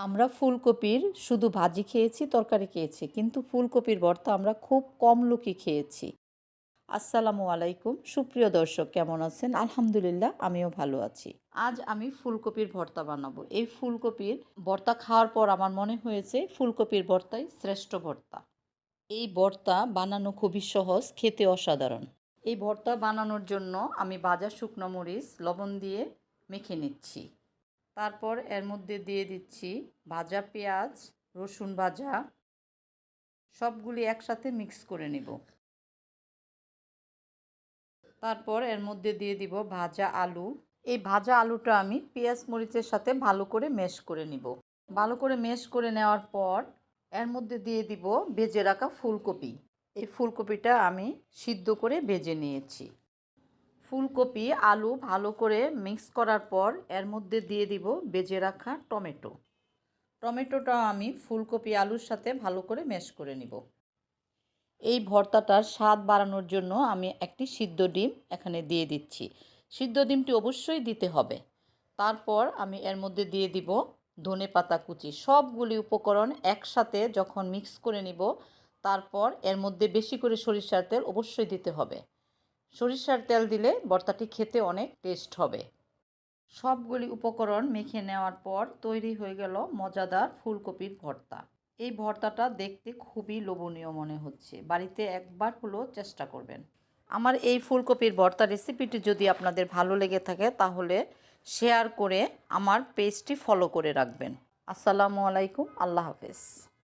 আমরা ফুলকপির শুধু ভাজি খেয়েছি, তরকারি খেয়েছি, কিন্তু ফুলকপির ভর্তা আমরা খুব কম লোকই খেয়েছি। আসসালামু আলাইকুম, সুপ্রিয় দর্শক, কেমন আছেন? আলহামদুলিল্লাহ, আমিও ভালো আছি। আজ আমি ফুলকপির ভর্তা বানাবো। এই ফুলকপির ভর্তা খাওয়ার পর আমার মনে হয়েছে ফুলকপির ভর্তাই শ্রেষ্ঠ ভর্তা। এই ভর্তা বানানো খুবই সহজ, খেতে অসাধারণ। এই ভর্তা বানানোর জন্য আমি ভাজা শুকনো মরিচ লবণ দিয়ে মেখে নিচ্ছি। তারপর এর মধ্যে দিয়ে দিচ্ছি ভাজা পেঁয়াজ, রসুন ভাজা, সবগুলি একসাথে মিক্স করে নেব। তারপর এর মধ্যে দিয়ে দিব ভাজা আলু। এই ভাজা আলুটা আমি পেঁয়াজ মরিচের সাথে ভালো করে ম্যাশ করে নিব। ভালো করে ম্যাশ করে নেওয়ার পর এর মধ্যে দিয়ে দিব ভেজে রাখা ফুলকপি। এই ফুলকপিটা আমি সিদ্ধ করে ভেজে নিয়েছি। ফুলকপি আলু ভালো করে মিক্স করার পর এর মধ্যে দিয়ে দিব ভেজে রাখা টমেটো। টমেটোটা আমি ফুলকপি আলুর সাথে ভালো করে ম্যাশ করে নিব। এই ভর্তাটার স্বাদ বাড়ানোর জন্য আমি একটি সিদ্ধ ডিম এখানে দিয়ে দিচ্ছি। সিদ্ধ ডিমটি অবশ্যই দিতে হবে। তারপর আমি এর মধ্যে দিয়ে দিব ধনেপাতা কুচি। সবগুলি উপকরণ একসাথে যখন মিক্স করে নিব, তারপর এর মধ্যে বেশি করে সরিষার তেল অবশ্যই দিতে হবে। সরিষার তেল দিলে ভর্তাটি খেতে অনেক টেস্ট হবে। সবগুলি উপকরণ মেখে নেওয়ার পর তৈরি হয়ে গেল মজাদার ফুলকপির ভর্তা। এই ভর্তাটা দেখতে খুবই লোভনীয় মনে হচ্ছে। বাড়িতে একবার হলেও চেষ্টা করবেন। আমার এই ফুলকপির ভর্তা রেসিপিটি যদি আপনাদের ভালো লেগে থাকে তাহলে শেয়ার করে আমার পেজটি ফলো করে রাখবেন। আসসালামু আলাইকুম, আল্লাহ হাফেজ।